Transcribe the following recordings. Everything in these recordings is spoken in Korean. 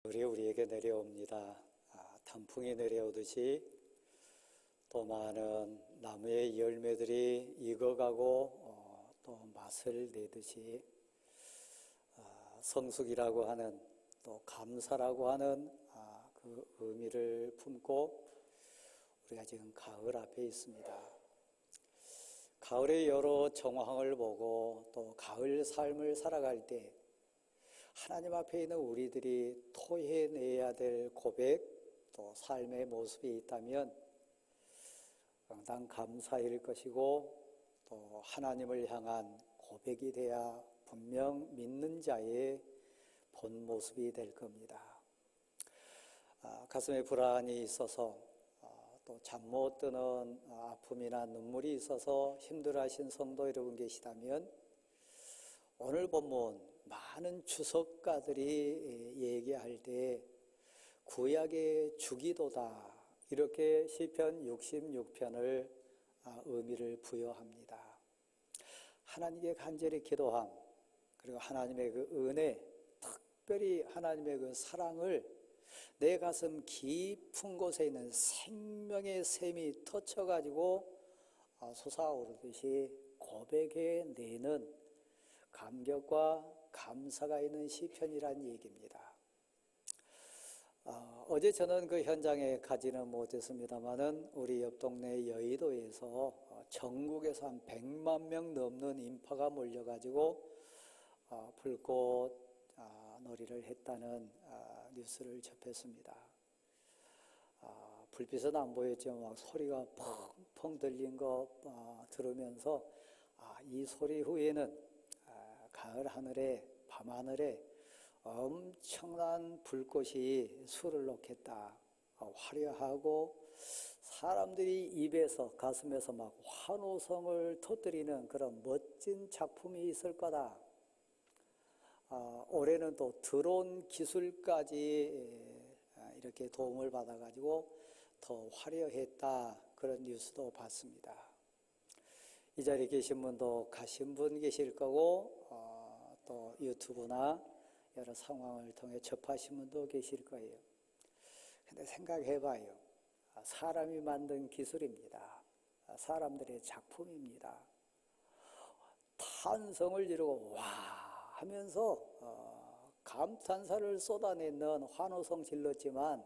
우리에게 내려옵니다. 단풍이 내려오듯이 또 많은 나무의 열매들이 익어가고 또 맛을 내듯이 성숙이라고 하는 또 감사라고 하는 그 의미를 품고 우리가 지금 가을 앞에 있습니다. 가을의 여러 정황을 보고 또 가을 삶을 살아갈 때 하나님 앞에 있는 우리들이 토해내야 될 고백, 또 삶의 모습이 있다면 항상 감사일 것이고 또 하나님을 향한 고백이 돼야 분명 믿는 자의 본 모습이 될 겁니다. 가슴에 불안이 있어서 또 잠 못 드는 아픔이나 눈물이 있어서 힘들어하신 성도 여러분 계시다면 오늘 본문 많은 주석가들이 얘기할 때 구약의 주기도다 이렇게 시편 66편을 의미를 부여합니다. 하나님께 간절히 기도함, 그리고 하나님의 그 은혜, 특별히 하나님의 그 사랑을 내 가슴 깊은 곳에 있는 생명의 샘이 터쳐가지고 솟아오르듯이 고백해내는 감격과 감사가 있는 시편이라는 얘기입니다. 어제 저는 그 현장에 가지는 못했습니다만은 우리 옆 동네 여의도에서 전국에서 한 100만 명 넘는 인파가 몰려가지고 불꽃 놀이를 했다는 뉴스를 접했습니다. 불빛은 안 보였지만 막 소리가 펑펑 들린 거 들으면서 이 소리 후에는 가을 하늘에, 밤하늘에 엄청난 불꽃이 술을 놓겠다. 화려하고 사람들이 입에서, 가슴에서 막 환호성을 터뜨리는 그런 멋진 작품이 있을 거다. 올해는 또 드론 기술까지 이렇게 도움을 받아가지고 더 화려했다. 그런 뉴스도 봤습니다. 이 자리에 계신 분도 가신 분 계실 거고 또 유튜브나 여러 상황을 통해 접하신 분도 계실 거예요. 근데 생각해봐요. 사람이 만든 기술입니다. 사람들의 작품입니다. 탄성을 이루고 와 하면서 감탄사를 쏟아내는 환호성 질렀지만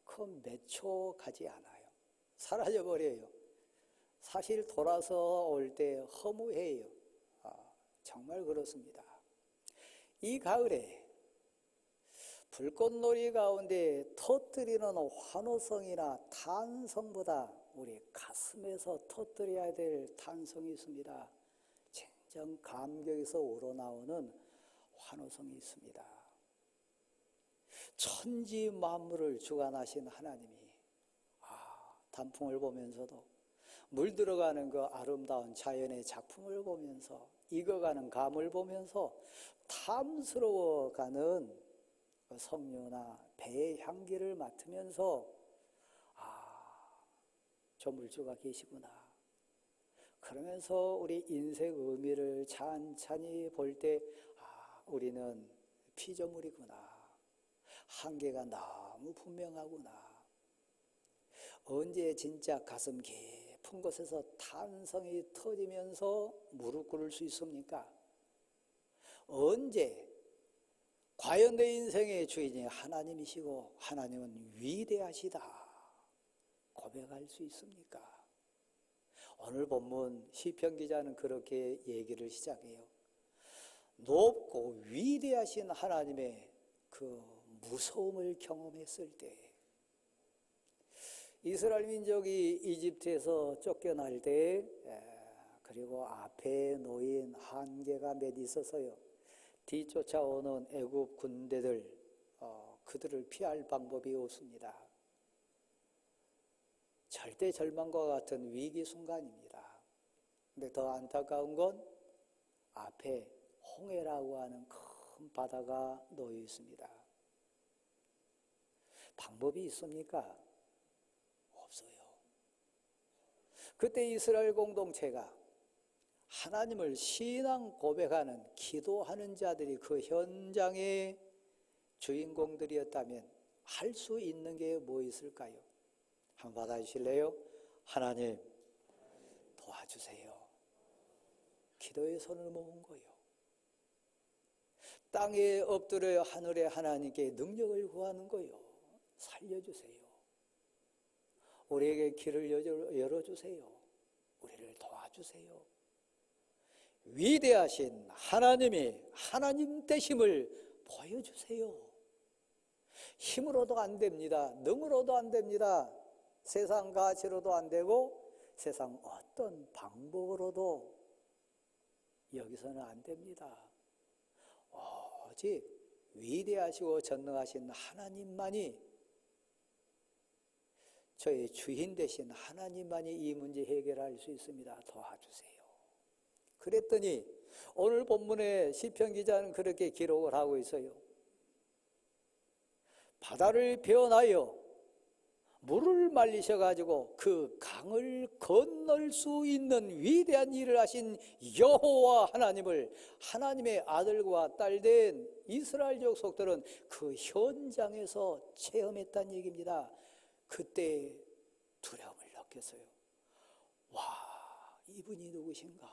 그 몇 초 가지 않아요. 사라져버려요. 사실 돌아서 올 때 허무해요. 정말 그렇습니다. 이 가을에 불꽃놀이 가운데 터뜨리는 환호성이나 탄성보다 우리 가슴에서 터뜨려야 될 탄성이 있습니다. 진정 감격에서 우러나오는 환호성이 있습니다. 천지 만물을 주관하신 하나님이 단풍을 보면서도 물들어가는 그 아름다운 자연의 작품을 보면서 익어가는 감을 보면서 탐스러워가는 석류나 배의 향기를 맡으면서 조물주가 계시구나. 그러면서 우리 인생 의미를 찬찬히 볼 때 우리는 피조물이구나. 한계가 너무 분명하구나. 언제 진짜 가슴 깊은 곳에서 탄성이 터지면서 무릎 꿇을 수 있습니까? 언제 과연 내 인생의 주인이 하나님이시고 하나님은 위대하시다 고백할 수 있습니까? 오늘 본문 시편 기자는 그렇게 얘기를 시작해요. 높고 위대하신 하나님의 그 무서움을 경험했을 때, 이스라엘 민족이 이집트에서 쫓겨날 때, 그리고 앞에 놓인 한계가 몇 있어서요, 뒤쫓아오는 애굽 군대들, 그들을 피할 방법이 없습니다. 절대 절망과 같은 위기 순간입니다. 근데 더 안타까운 건 앞에 홍해라고 하는 큰 바다가 놓여 있습니다. 방법이 있습니까? 없어요. 그때 이스라엘 공동체가 하나님을 신앙 고백하는, 기도하는 자들이 그 현장에 주인공들이었다면 할 수 있는 게 뭐 있을까요? 한번 받아주실래요? 하나님 도와주세요. 기도의 손을 모은 거예요. 땅에 엎드려 하늘의 하나님께 능력을 구하는 거예요. 살려주세요. 우리에게 길을 열어주세요. 우리를 도와주세요. 위대하신 하나님이 하나님 되심을 보여주세요. 힘으로도 안 됩니다. 능으로도 안 됩니다. 세상 가치로도 안 되고 세상 어떤 방법으로도 여기서는 안 됩니다. 오직 위대하시고 전능하신 하나님만이, 저의 주인 되신 하나님만이 이 문제 해결할 수 있습니다. 도와주세요. 그랬더니 오늘 본문에 시편 기자는 그렇게 기록을 하고 있어요. 바다를 베어나여 물을 말리셔가지고 그 강을 건널 수 있는 위대한 일을 하신 여호와 하나님을, 하나님의 아들과 딸 된 이스라엘 족속들은 그 현장에서 체험했다는 얘기입니다. 그때 두려움을 느꼈어요. 와, 이분이 누구신가?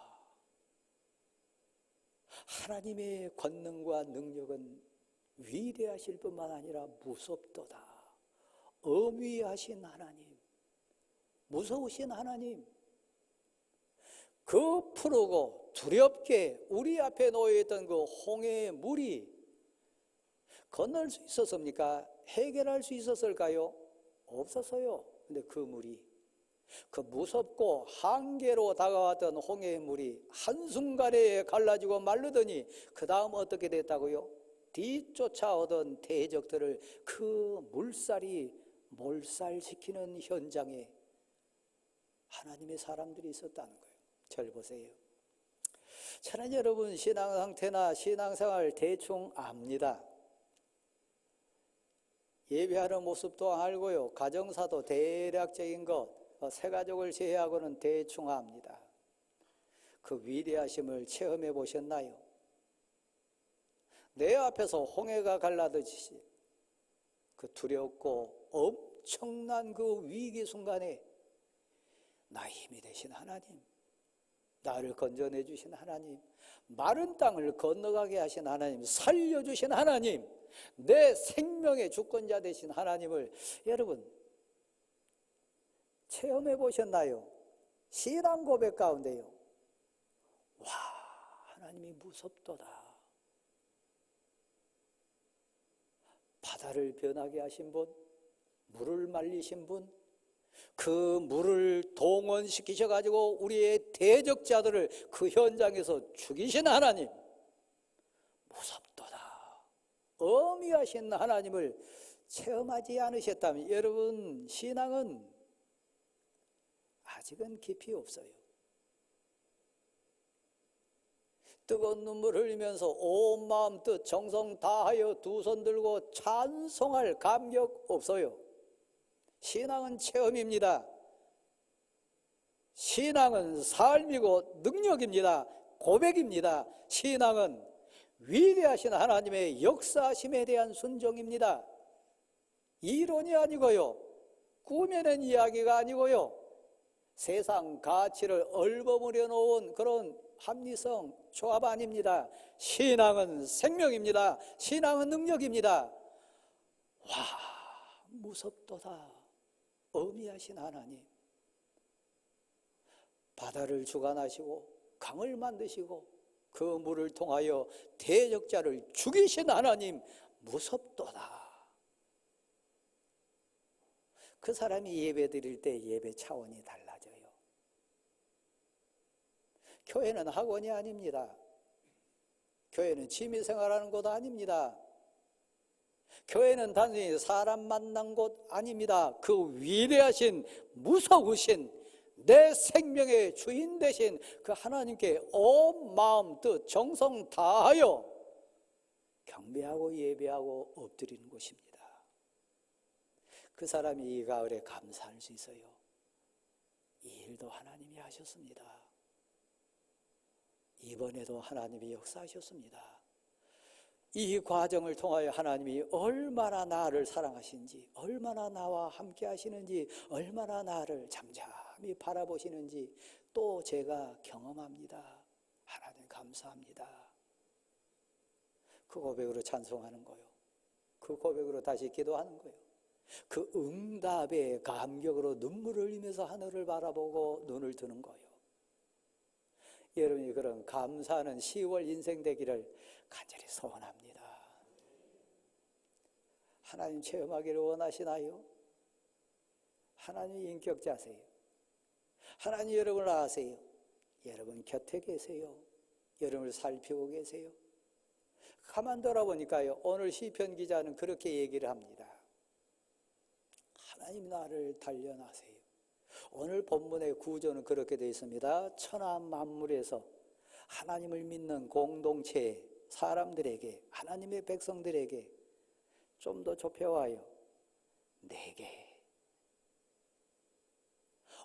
하나님의 권능과 능력은 위대하실 뿐만 아니라 무섭도다. 어미하신 하나님, 무서우신 하나님, 그 푸르고 두렵게 우리 앞에 놓여있던 그 홍해의 물이 건널 수 있었습니까? 해결할 수 있었을까요? 없었어요. 근데 그 물이, 그 무섭고 한계로 다가왔던 홍해의 물이 한순간에 갈라지고 마르더니 그 다음 어떻게 됐다고요? 뒤쫓아오던 대적들을 그 물살이 몰살시키는 현장에 하나님의 사람들이 있었다는 거예요. 절 보세요. 저는 여러분 신앙 상태나 신앙생활 대충 압니다. 예배하는 모습도 알고요. 가정사도 대략적인 것, 새 가족을 제외하고는 대충 압니다. 그 위대하심을 체험해 보셨나요? 내 앞에서 홍해가 갈라듯이 그 두렵고 엄청난 그 위기 순간에 나의 힘이 되신 하나님, 나를 건져내 주신 하나님, 마른 땅을 건너가게 하신 하나님, 살려주신 하나님, 내 생명의 주권자 되신 하나님을 여러분 체험해 보셨나요? 신앙 고백 가운데요. 와, 하나님이 무섭도다. 바다를 변하게 하신 분, 물을 말리신 분, 그 물을 동원시키셔가지고 우리의 대적자들을 그 현장에서 죽이신 하나님, 무섭도다. 어미하신 하나님을 체험하지 않으셨다면 여러분 신앙은 아직은 깊이 없어요. 뜨거운 눈물 흘리면서 온 마음 뜻 정성 다하여 두 손 들고 찬송할 감격 없어요. 신앙은 체험입니다. 신앙은 삶이고 능력입니다. 고백입니다. 신앙은 위대하신 하나님의 역사심에 대한 순종입니다. 이론이 아니고요, 꾸며낸 이야기가 아니고요, 세상 가치를 얼버무려 놓은 그런 합리성 조합 아닙니다. 신앙은 생명입니다. 신앙은 능력입니다. 와, 무섭도다. 어미하신 하나님, 바다를 주관하시고 강을 만드시고 그 물을 통하여 대적자를 죽이신 하나님, 무섭도다. 그 사람이 예배 드릴 때 예배 차원이 달라져요. 교회는 학원이 아닙니다. 교회는 취미생활하는 곳 아닙니다. 교회는 단순히 사람 만난 곳 아닙니다. 그 위대하신 무서우신 내 생명의 주인 되신 그 하나님께 온 마음 뜻 정성 다하여 경배하고 예배하고 엎드리는 곳입니다. 그 사람이 이 가을에 감사할 수 있어요. 이 일도 하나님이 하셨습니다. 이번에도 하나님이 역사하셨습니다. 이 과정을 통하여 하나님이 얼마나 나를 사랑하시는지, 얼마나 나와 함께 하시는지, 얼마나 나를 잠잠히 바라보시는지 또 제가 경험합니다. 하나님 감사합니다. 그 고백으로 찬송하는 거요. 그 고백으로 다시 기도하는 거요. 그 응답의 감격으로 눈물을 흘리면서 하늘을 바라보고 눈을 뜨는 거요. 여러분이 그런 감사하는 10월 인생 되기를 간절히 소원합니다. 하나님 체험하기를 원하시나요? 하나님 인격자세요. 하나님 여러분을 아세요. 여러분 곁에 계세요. 여러분을 살피고 계세요. 가만 돌아보니까요, 오늘 시편 기자는 그렇게 얘기를 합니다. 하나님 나를 단련하세요. 오늘 본문의 구조는 그렇게 되어 있습니다. 천하 만물에서 하나님을 믿는 공동체 사람들에게, 하나님의 백성들에게 좀 더 좁혀와요. 내게.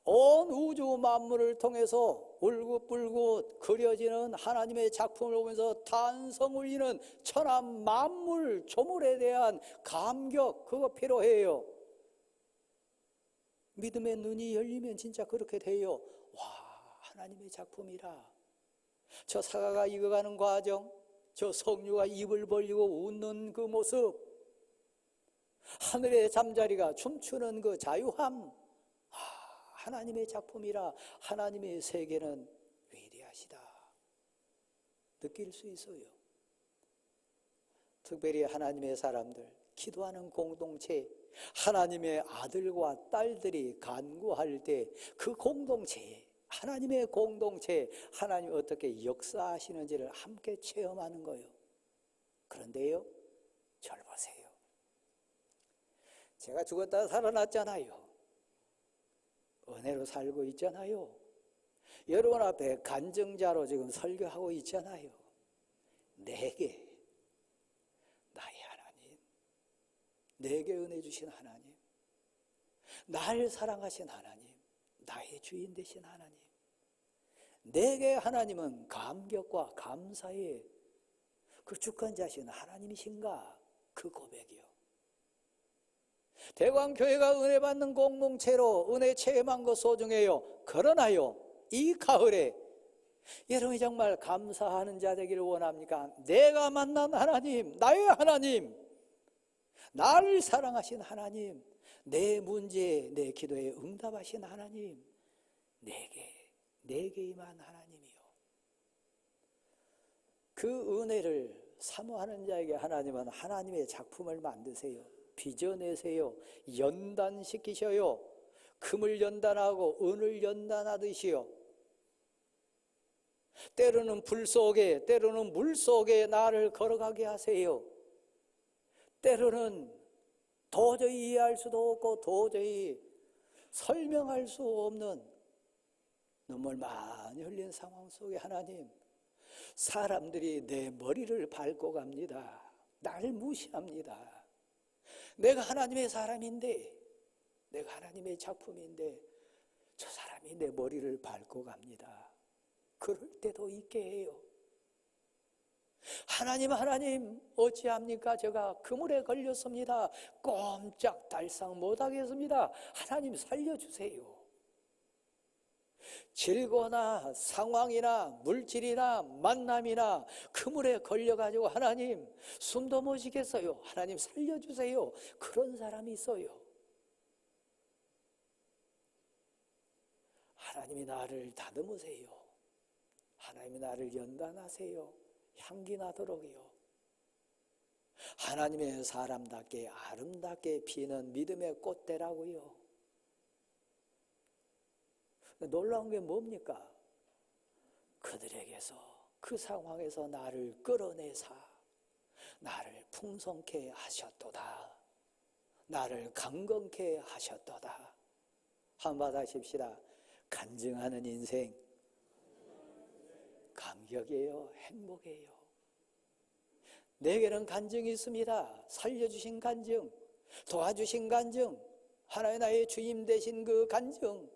온 우주 만물을 통해서 울긋불긋 그려지는 하나님의 작품을 보면서 탄성 울리는 천하 만물 조물에 대한 감격, 그거 필요해요. 믿음의 눈이 열리면 진짜 그렇게 돼요. 와, 하나님의 작품이라. 저 사과가 익어가는 과정, 저 석류가 입을 벌리고 웃는 그 모습, 하늘의 잠자리가 춤추는 그 자유함, 하나님의 작품이라. 하나님의 세계는 위대하시다. 느낄 수 있어요. 특별히 하나님의 사람들, 기도하는 공동체, 하나님의 아들과 딸들이 간구할 때 그 공동체, 하나님의 공동체, 하나님이 어떻게 역사하시는지를 함께 체험하는 거예요. 그런데요, 절 보세요. 제가 죽었다가 살아났잖아요. 은혜로 살고 있잖아요. 여러분 앞에 간증자로 지금 설교하고 있잖아요. 내게, 나의 하나님, 내게 은혜 주신 하나님, 날 사랑하신 하나님, 나의 주인 되신 하나님, 내게 하나님은 감격과 감사의 그 주권자신 하나님이신가? 그 고백이요. 대광교회가 은혜 받는 공동체로 은혜 체험한 것 소중해요. 그러나요, 이 가을에 여러분이 정말 감사하는 자 되기를 원합니까? 내가 만난 하나님, 나의 하나님, 나를 사랑하신 하나님, 내 문제에, 내 기도에 응답하신 하나님, 내게 임한 하나님이요. 그 은혜를 사모하는 자에게 하나님은 하나님의 작품을 만드세요. 빚어내세요. 연단시키셔요. 금을 연단하고 은을 연단하듯이요. 때로는 불 속에, 때로는 물 속에 나를 걸어가게 하세요. 때로는 도저히 이해할 수도 없고 도저히 설명할 수 없는 눈물 많이 흘린 상황 속에 하나님, 사람들이 내 머리를 밟고 갑니다. 나를 무시합니다. 내가 하나님의 사람인데, 내가 하나님의 작품인데 저 사람이 내 머리를 밟고 갑니다. 그럴 때도 있게 해요. 하나님 어찌합니까? 제가 그물에 걸렸습니다. 꼼짝달싹 못하겠습니다. 하나님 살려주세요. 질거나 상황이나 물질이나 만남이나 그물에 걸려가지고 하나님 숨도 못 쉬겠어요. 하나님 살려주세요. 그런 사람이 있어요. 하나님이 나를 다듬으세요. 하나님이 나를 연단하세요. 향기 나도록이요. 하나님의 사람답게 아름답게 피는 믿음의 꽃대라고요. 놀라운 게 뭡니까? 그들에게서, 그 상황에서 나를 끌어내사 나를 풍성케 하셨도다. 나를 강건케 하셨도다. 한번 하십시다. 간증하는 인생 감격이에요. 행복이에요. 내게는 간증이 있습니다. 살려주신 간증, 도와주신 간증, 하나의 나의 주임 되신 그 간증.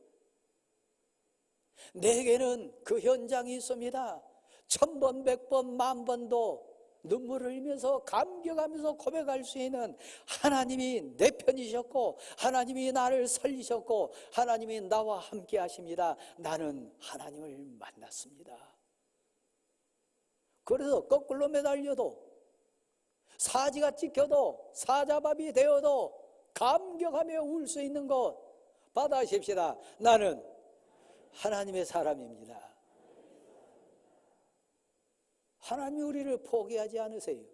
내게는 그 현장이 있습니다. 1000번, 100번, 10,000번도 눈물을 흘리면서 감격하면서 고백할 수 있는 하나님이 내 편이셨고 하나님이 나를 살리셨고 하나님이 나와 함께 하십니다. 나는 하나님을 만났습니다. 그래서 거꾸로 매달려도 사지가 찍혀도 사자밥이 되어도 감격하며 울 수 있는 것 받아십시다. 나는 하나님의 사람입니다. 하나님이 우리를 포기하지 않으세요.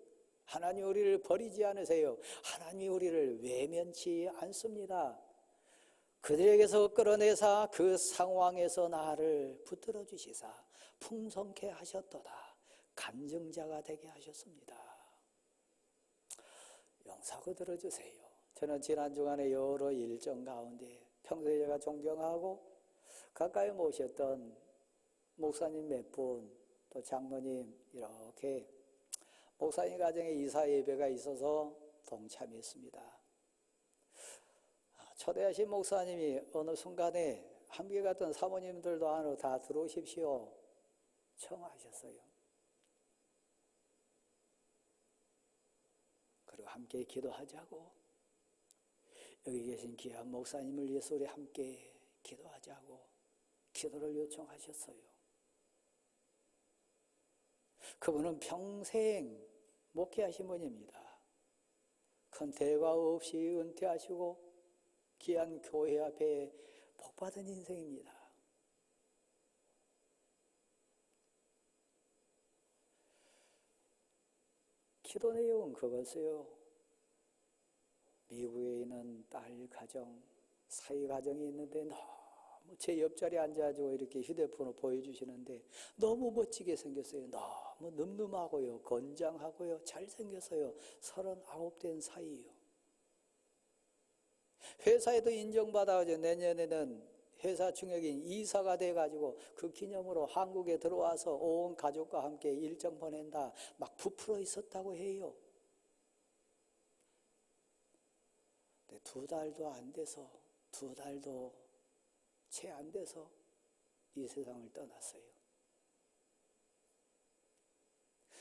하나님이 우리를 버리지 않으세요. 하나님이 우리를 외면치 않습니다. 그들에게서 끌어내사 그 상황에서 나를 붙들어 주시사 풍성케 하셨도다. 간증자가 되게 하셨습니다. 용서하고 들어주세요. 저는 지난 주간에 여러 일정 가운데 평소에 제가 존경하고 가까이 모셨던 목사님 몇 분, 또 장로님 이렇게 목사님 가정에 이사 예배가 있어서 동참했습니다. 초대하신 목사님이 어느 순간에 함께 갔던 사모님들도 안으로 다 들어오십시오 청하셨어요. 그리고 함께 기도하자고, 여기 계신 귀한 목사님을 위해서 우리 함께 기도하자고 기도를 요청하셨어요. 그분은 평생 목회하신 분입니다. 큰 대가 없이 은퇴하시고 귀한 교회 앞에 복받은 인생입니다. 기도 내용은 그것이요. 미국에 있는 딸 가정, 사위 가정이 있는데 너무 제 옆자리에 앉아가지고 이렇게 휴대폰을 보여주시는데 너무 멋지게 생겼어요. 너무 늠름하고요, 건장하고요, 잘생겼어요. 39된 사이요. 회사에도 인정받아가지고 내년에는 회사 중역인 이사가 돼가지고 그 기념으로 한국에 들어와서 온 가족과 함께 일정 보낸다 막 부풀어 있었다고 해요. 근데 2달도 안 돼서, 2달도 채 안 돼서 이 세상을 떠났어요.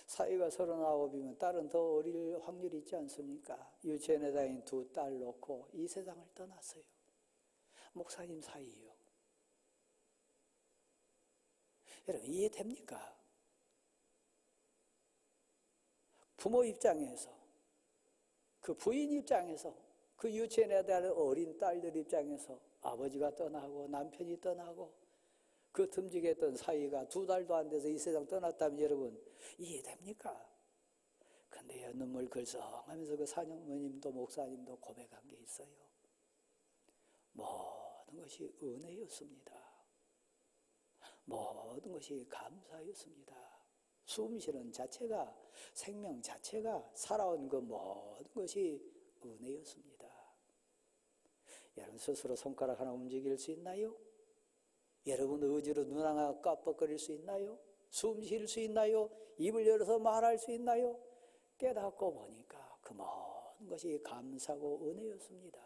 사위가 39이면 딸은 더 어릴 확률이 있지 않습니까? 유치원에 다닌 2딸 놓고 이 세상을 떠났어요. 목사님 사이요. 여러분 이해됩니까? 부모 입장에서, 그 부인 입장에서, 그 유치원에 다니는 어린 딸들 입장에서 아버지가 떠나고 남편이 떠나고 그 듬직했던 사이가 2달도 안 돼서 이 세상 떠났다면 여러분 이해됩니까? 근데 눈물 글썽하면서 그 사녀모님도 목사님도 고백한 게 있어요. 모든 것이 은혜였습니다. 모든 것이 감사였습니다. 숨 쉬는 자체가, 생명 자체가, 살아온 그 모든 것이 은혜였습니다. 여러분 스스로 손가락 하나 움직일 수 있나요? 여러분 의지로 눈 하나 깜빡거릴 수 있나요? 숨 쉴 수 있나요? 입을 열어서 말할 수 있나요? 깨닫고 보니까 그 모든 것이 감사고 은혜였습니다.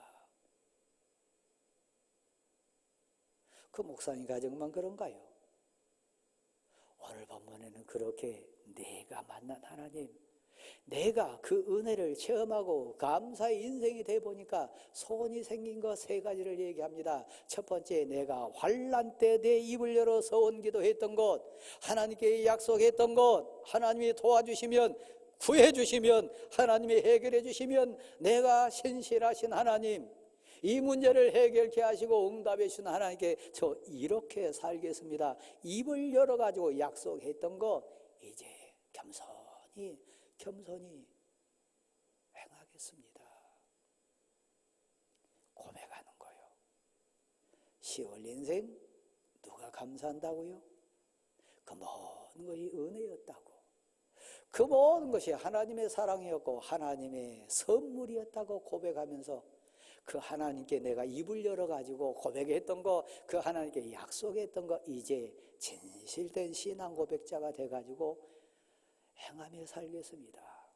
그 목사님 가정만 그런가요? 오늘 본문에는 그렇게 내가 만난 하나님, 내가 그 은혜를 체험하고 감사의 인생이 돼 보니까 소원이 생긴 것 3가지를 얘기합니다. 첫 번째, 내가 환난 때 내 입을 열어 서원 기도했던 것, 하나님께 약속했던 것, 하나님이 도와주시면, 구해주시면, 하나님이 해결해 주시면 내가 신실하신 하나님, 이 문제를 해결케 하시고 응답해 주신 하나님께 저 이렇게 살겠습니다. 입을 열어가지고 약속했던 것 이제 겸손히 행하겠습니다. 고백하는 거요. 10월 인생 누가 감사한다고요? 그 모든 것이 은혜였다고, 그 모든 것이 하나님의 사랑이었고 하나님의 선물이었다고 고백하면서 그 하나님께 내가 입을 열어가지고 고백했던 거, 그 하나님께 약속했던 거 이제 진실된 신앙 고백자가 돼가지고 행하며 살겠습니다.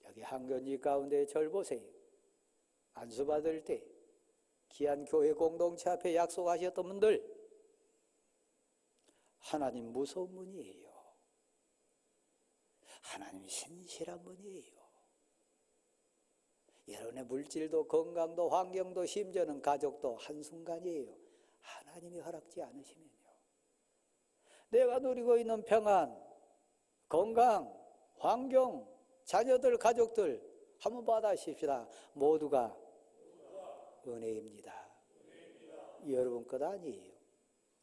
여기 한견지 가운데 절 보세요. 안수받을 때 귀한 교회 공동체 앞에 약속하셨던 분들, 하나님 무서운 분이에요. 하나님이 신실한 분이에요. 여러분의 물질도 건강도 환경도 심지어는 가족도 한순간이에요. 하나님이 허락지 않으시면요. 내가 누리고 있는 평안, 건강, 환경, 자녀들, 가족들 한번 받아십시다. 모두가 은혜입니다. 여러분 것 아니에요.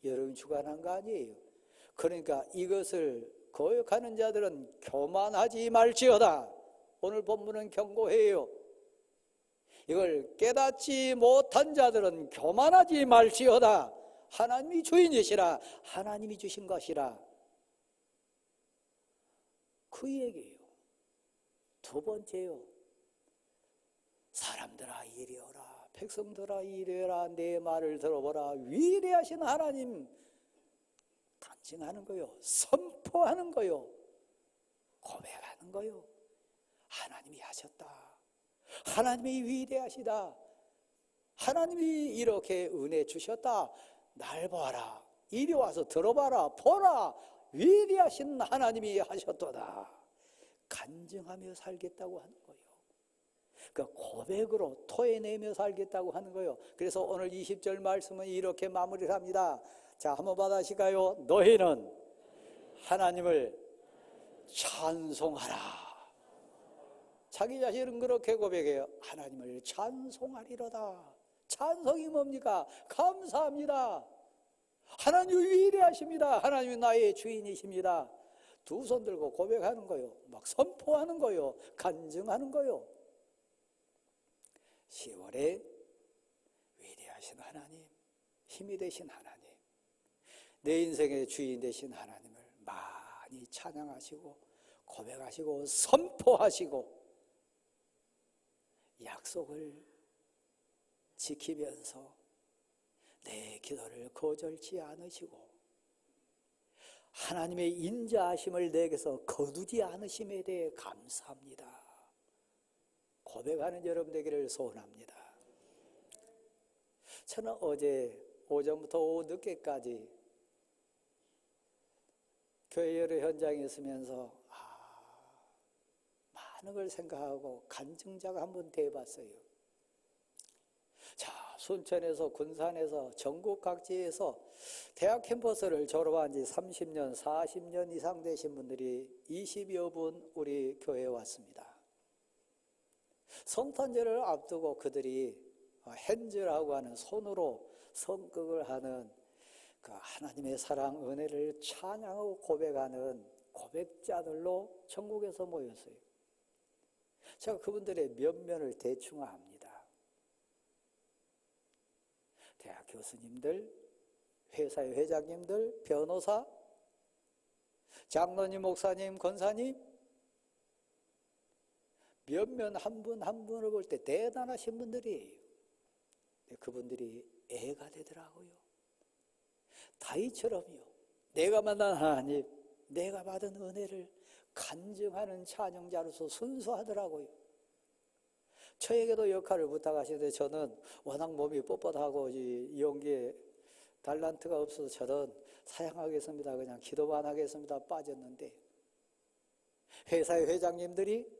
여러분 주관한 거 아니에요. 그러니까 이것을 거역하는 자들은 교만하지 말지어다. 오늘 본문은 경고해요. 이걸 깨닫지 못한 자들은 교만하지 말지어다. 하나님이 주인이시라. 하나님이 주신 것이라. 그 얘기예요. 두 번째요. 사람들아 이리 오라. 백성들아 이리 오라. 내 말을 들어보라. 위대하신 하나님 간증하는 거요. 선포하는 거요. 고백하는 거요. 하나님이 하셨다. 하나님이 위대하시다. 하나님이 이렇게 은혜 주셨다. 날 봐라. 이리 와서 들어봐라. 보라. 위대하신 하나님이 하셨도다. 간증하며 살겠다고 하는 거예요. 그러니까 고백으로 토해내며 살겠다고 하는 거예요. 그래서 오늘 20절 말씀은 이렇게 마무리를 합니다. 자, 한번 받아실까요? 너희는 하나님을 찬송하라. 자기 자신은 그렇게 고백해요. 하나님을 찬송하리로다. 찬송이 뭡니까? 감사합니다. 하나님이 위대하십니다. 하나님이 나의 주인이십니다. 두 손 들고 고백하는 거요. 막 선포하는 거요. 간증하는 거요. 10월에 위대하신 하나님, 힘이 되신 하나님, 내 인생의 주인 되신 하나님을 많이 찬양하시고 고백하시고 선포하시고 약속을 지키면서 내 기도를 거절치 않으시고 하나님의 인자하심을 내게서 거두지 않으심에 대해 감사합니다. 고백하는 여러분 되기를 소원합니다. 저는 어제 오전부터 오후 늦게까지 교회 여러 현장에 있으면서 많은 걸 생각하고 간증자가 한번 돼봤어요. 자, 순천에서 군산에서 전국 각지에서 대학 캠퍼스를 졸업한 지 30년, 40년 이상 되신 분들이 20여 분 우리 교회에 왔습니다. 성탄절을 앞두고 그들이 핸즈라고 하는 손으로 성극을 하는 그 하나님의 사랑, 은혜를 찬양하고 고백하는 고백자들로 전국에서 모였어요. 제가 그분들의 면면을 대충 압니다. 대학 교수님들, 회사의 회장님들, 변호사, 장로님, 목사님, 권사님, 면면 한 분 한 분을 볼 때 대단하신 분들이에요. 그분들이 애가 되더라고요. 다윗처럼요. 내가 만난 하나님, 내가 받은 은혜를 간증하는 찬양자로서 순수하더라고요. 저에게도 역할을 부탁하시는데 저는 워낙 몸이 뻣뻣하고 이 연기에 달란트가 없어서 저는 사양하겠습니다. 그냥 기도만 하겠습니다. 빠졌는데 회사의 회장님들이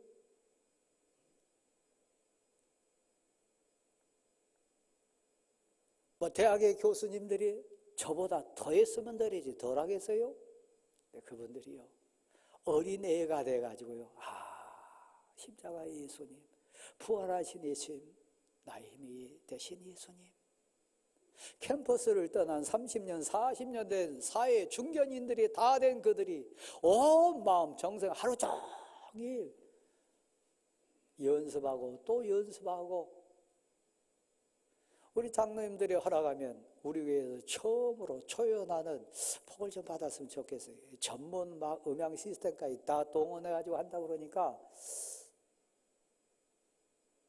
대학의 교수님들이 저보다 더 했으면 되지 덜 하겠어요? 네, 그분들이요. 어린애가 돼가지고요. 십자가의 예수님, 부활하신 예수님, 나의 힘이 되신 예수님. 캠퍼스를 떠난 30년, 40년 된 사회 중견인들이 다 된 그들이 온 마음, 정성 하루 종일 연습하고 또 연습하고 우리 장로님들이 허락하면 우리 교회에서 처음으로 초연하는 복을 좀 받았으면 좋겠어요. 전문 음향 시스템까지 다 동원해가지고 한다고 그러니까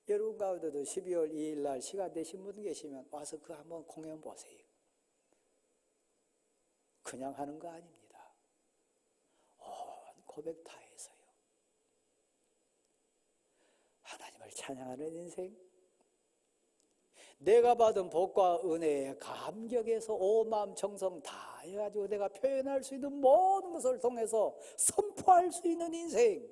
여러분 가운데도 12월 2일 날 시간 되신 분 계시면 와서 그 한번 공연 보세요. 그냥 하는 거 아닙니다. 온 고백 다해서요. 하나님을 찬양하는 인생, 내가 받은 복과 은혜에 감격해서 온 마음 정성 다해 해가지고 내가 표현할 수 있는 모든 것을 통해서 선포할 수 있는 인생.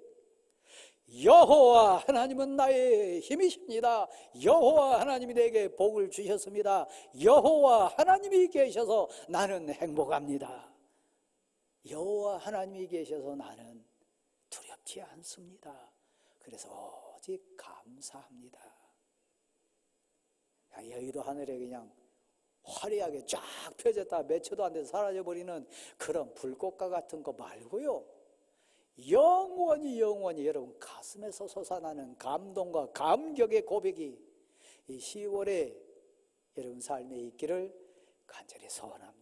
여호와 하나님은 나의 힘이십니다. 여호와 하나님이 내게 복을 주셨습니다. 여호와 하나님이 계셔서 나는 행복합니다. 여호와 하나님이 계셔서 나는 두렵지 않습니다. 그래서 오직 감사합니다. 여의도 하늘에 그냥 화려하게 쫙 펴졌다 몇 초도 안 돼서 사라져버리는 그런 불꽃과 같은 거 말고요, 영원히 여러분 가슴에서 솟아나는 감동과 감격의 고백이 이 10월에 여러분 삶에 있기를 간절히 소원합니다.